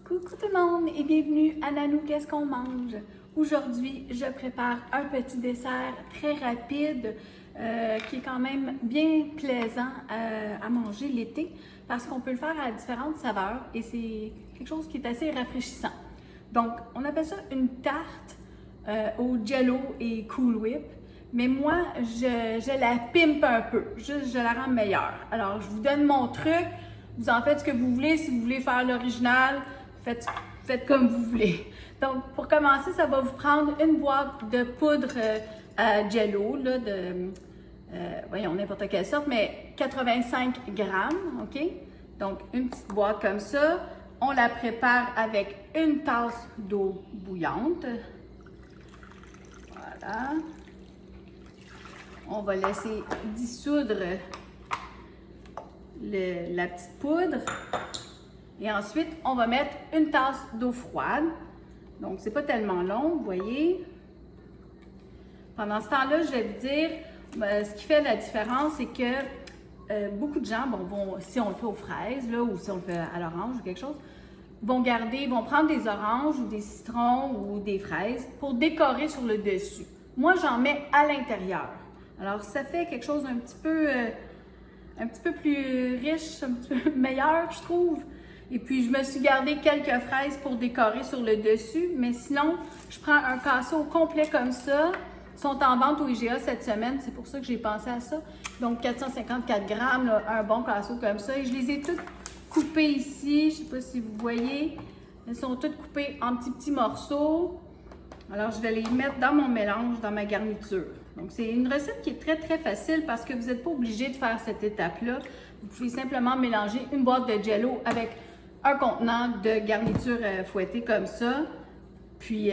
Coucou tout le monde et bienvenue à Nanou Qu'est-ce qu'on mange? Aujourd'hui, je prépare un petit dessert très rapide qui est quand même bien plaisant à manger l'été parce qu'on peut le faire à différentes saveurs et c'est quelque chose qui est assez rafraîchissant. Donc, on appelle ça une tarte au Jello et Cool Whip, mais moi, je la pimpe un peu, juste je la rends meilleure. Alors, je vous donne mon truc, vous en faites ce que vous voulez, si vous voulez faire l'original, faites comme vous voulez. Donc, pour commencer, ça va vous prendre une boîte de poudre à Jello, là, voyons, n'importe quelle sorte, mais 85 grammes, OK? Donc, une petite boîte comme ça. On la prépare avec une tasse d'eau bouillante. Voilà. On va laisser dissoudre la petite poudre. Et ensuite, on va mettre une tasse d'eau froide. Donc, c'est pas tellement long, vous voyez. Pendant ce temps-là, je vais vous dire, ce qui fait la différence, c'est que beaucoup de gens, si on le fait aux fraises, là, ou si on le fait à l'orange ou quelque chose, vont prendre des oranges ou des citrons ou des fraises pour décorer sur le dessus. Moi, j'en mets à l'intérieur. Alors, ça fait quelque chose d'un petit peu plus riche, un petit peu meilleur, je trouve. Et puis, je me suis gardé quelques fraises pour décorer sur le dessus, mais sinon, je prends un casseau complet comme ça. Ils sont en vente au IGA cette semaine, c'est pour ça que j'ai pensé à ça. Donc, 454 grammes, là, un bon casseau comme ça. Et je les ai toutes coupées ici, je ne sais pas si vous voyez. Elles sont toutes coupées en petits morceaux. Alors, je vais les mettre dans mon mélange, dans ma garniture. Donc, c'est une recette qui est très, très facile parce que vous n'êtes pas obligé de faire cette étape-là. Vous pouvez simplement mélanger une boîte de Jello avec un contenant de garniture fouettée comme ça. Puis,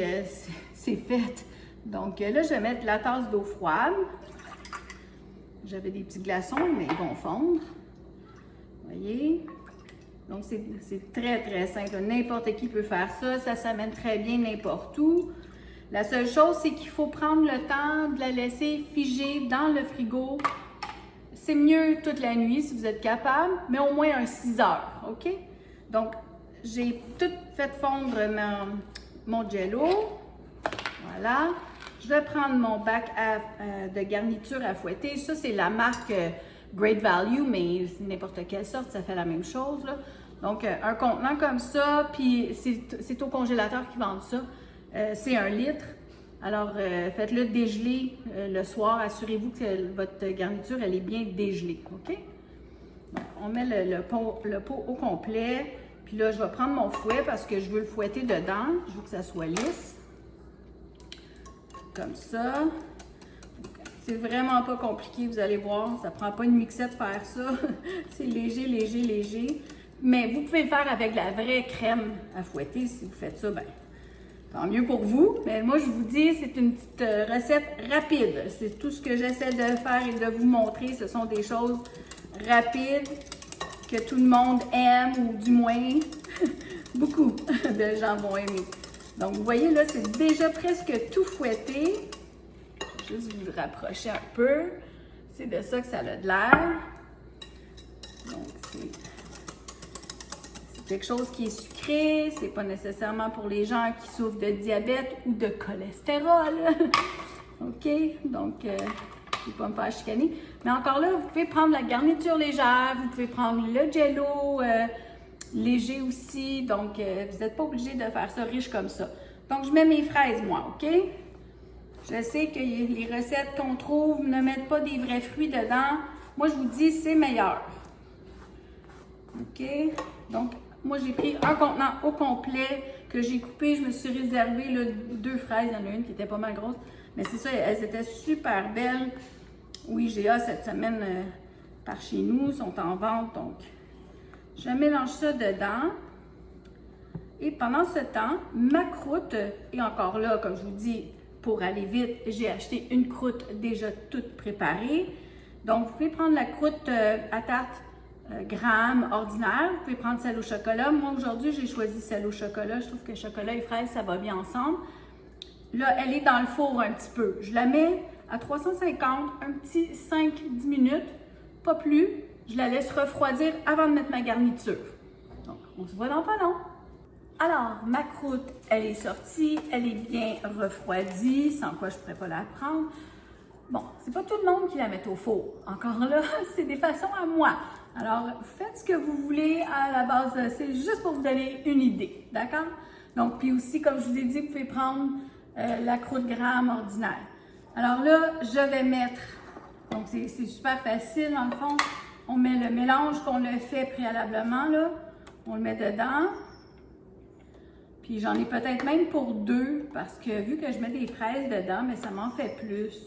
c'est fait. Donc, là, je vais mettre la tasse d'eau froide. J'avais des petits glaçons, mais ils vont fondre. Vous voyez? Donc, c'est très, très simple. N'importe qui peut faire ça. Ça s'amène très bien n'importe où. La seule chose, c'est qu'il faut prendre le temps de la laisser figer dans le frigo. C'est mieux toute la nuit si vous êtes capable, mais au moins un 6 heures, OK? Donc, j'ai tout fait fondre mon Jello. Voilà. Je vais prendre mon bac de garniture à fouetter. Ça, c'est la marque Great Value, mais n'importe quelle sorte, ça fait la même chose, là. Donc, un contenant comme ça, puis c'est au congélateur qu'ils vendent ça. C'est 1 litre. Alors, faites-le dégeler le soir. Assurez-vous que votre garniture, elle est bien dégelée, OK? Donc, on met le pot au complet. Puis là, je vais prendre mon fouet parce que je veux le fouetter dedans. Je veux que ça soit lisse. Comme ça. C'est vraiment pas compliqué, vous allez voir. Ça prend pas une mixette faire ça. C'est léger, léger, léger. Mais vous pouvez le faire avec la vraie crème à fouetter. Si vous faites ça, ben tant mieux pour vous. Mais moi, je vous dis, c'est une petite recette rapide. C'est tout ce que j'essaie de faire et de vous montrer. Ce sont des choses rapides que tout le monde aime, ou du moins, beaucoup de gens vont aimer. Donc, vous voyez, là, c'est déjà presque tout fouetté. Je vais juste vous rapprocher un peu. C'est de ça que ça a de l'air. Donc, c'est quelque chose qui est sucré. C'est pas nécessairement pour les gens qui souffrent de diabète ou de cholestérol. OK? Donc, je ne vais pas me faire chicaner. Mais encore là, vous pouvez prendre la garniture légère. Vous pouvez prendre le Jello léger aussi. Donc, vous n'êtes pas obligé de faire ça riche comme ça. Donc, je mets mes fraises, moi, OK? Je sais que les recettes qu'on trouve ne mettent pas des vrais fruits dedans. Moi, je vous dis, c'est meilleur. OK? Donc, moi, j'ai pris un contenant au complet que j'ai coupé. Je me suis réservé là, 2 fraises. Il y en a une qui était pas mal grosse. Mais c'est ça, elles étaient super belles. Oui, IGA cette semaine par chez nous, sont en vente. Donc, je mélange ça dedans. Et pendant ce temps, ma croûte, et encore là, comme je vous dis, pour aller vite, j'ai acheté une croûte déjà toute préparée. Donc, vous pouvez prendre la croûte à tarte gramme ordinaire. Vous pouvez prendre celle au chocolat. Moi, aujourd'hui, j'ai choisi celle au chocolat. Je trouve que chocolat et fraises, ça va bien ensemble. Là, elle est dans le four un petit peu. Je la mets à 350, un petit 5-10 minutes, pas plus. Je la laisse refroidir avant de mettre ma garniture. Donc, on se voit dans pas long. Alors, ma croûte, elle est sortie, elle est bien refroidie, sans quoi je ne pourrais pas la prendre. Bon, c'est pas tout le monde qui la met au four. Encore là, c'est des façons à moi. Alors, faites ce que vous voulez à la base, c'est juste pour vous donner une idée, d'accord? Donc, puis aussi, comme je vous ai dit, vous pouvez prendre la croûte gramme ordinaire. Alors là, je vais mettre, donc c'est super facile dans le fond, on met le mélange qu'on a fait préalablement, là, on le met dedans. Puis j'en ai peut-être même pour 2, parce que vu que je mets des fraises dedans, mais ça m'en fait plus.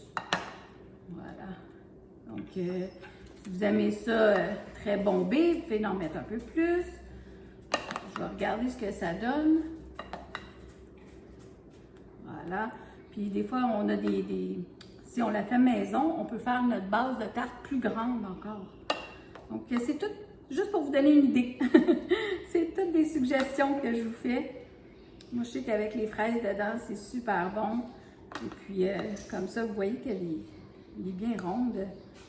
Voilà. Donc, si vous aimez ça très bombé, vous pouvez en mettre un peu plus. Je vais regarder ce que ça donne. Voilà. Puis des fois, on a si on la fait maison, on peut faire notre base de tarte plus grande encore. Donc, c'est tout juste pour vous donner une idée. C'est toutes des suggestions que je vous fais. Moi, je sais qu'avec les fraises dedans, c'est super bon. Et puis, comme ça, vous voyez qu'elle est bien ronde.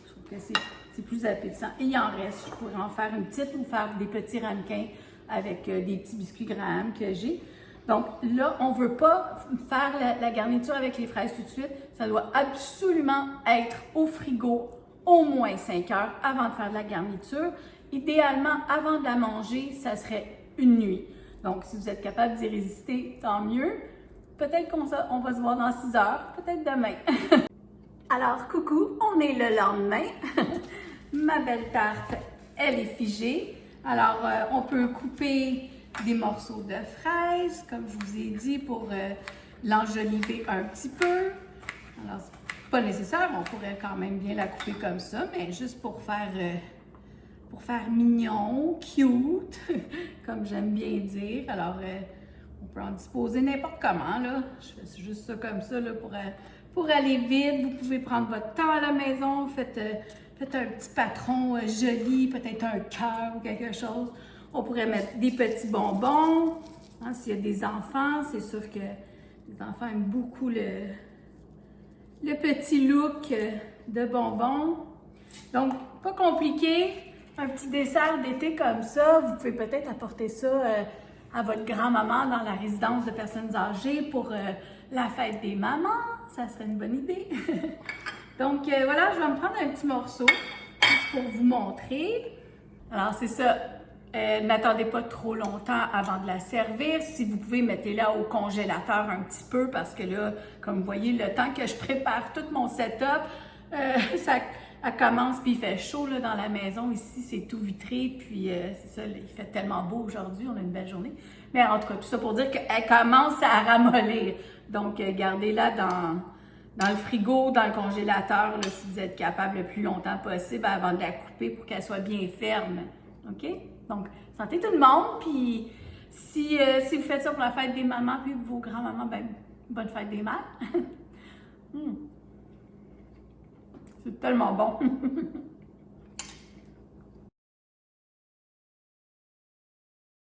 Je trouve que c'est plus appétissant. Et il en reste. Je pourrais en faire une petite ou faire des petits ramequins avec des petits biscuits Graham que j'ai. Donc là, on ne veut pas faire la garniture avec les fraises tout de suite. Ça doit absolument être au frigo au moins 5 heures avant de faire de la garniture. Idéalement, avant de la manger, ça serait une nuit. Donc, si vous êtes capable d'y résister, tant mieux. Peut-être qu'on va se voir dans 6 heures, peut-être demain. Alors, coucou, on est le lendemain. Ma belle tarte, elle est figée. Alors, on peut couper des morceaux de fraises, comme je vous ai dit, pour l'enjoliver un petit peu. Alors, c'est pas nécessaire, on pourrait quand même bien la couper comme ça, mais juste pour faire mignon, cute, comme j'aime bien dire. Alors, on peut en disposer n'importe comment, là. Je fais juste ça comme ça, là, pour aller vite. Vous pouvez prendre votre temps à la maison, faites un petit patron joli, peut-être un cœur ou quelque chose. On pourrait mettre des petits bonbons. Hein, s'il y a des enfants, c'est sûr que les enfants aiment beaucoup le petit look de bonbons. Donc, pas compliqué. Un petit dessert d'été comme ça, vous pouvez peut-être apporter ça à votre grand-maman dans la résidence de personnes âgées pour la fête des mamans. Ça serait une bonne idée. Donc voilà, je vais me prendre un petit morceau juste pour vous montrer. Alors c'est ça, n'attendez pas trop longtemps avant de la servir. Si vous pouvez, mettez-la au congélateur un petit peu parce que là, comme vous voyez, le temps que je prépare tout mon setup, elle commence, puis il fait chaud là, dans la maison. Ici, c'est tout vitré, puis c'est ça, il fait tellement beau aujourd'hui, on a une belle journée. Mais en tout cas, tout ça pour dire qu'elle commence à ramollir. Donc, gardez-la dans le frigo, dans le congélateur, là, si vous êtes capable le plus longtemps possible avant de la couper pour qu'elle soit bien ferme. OK? Donc, santé tout le monde, puis si vous faites ça pour la fête des mamans, puis vos grands-mamans, ben, bonne fête des mères. C'est tellement bon.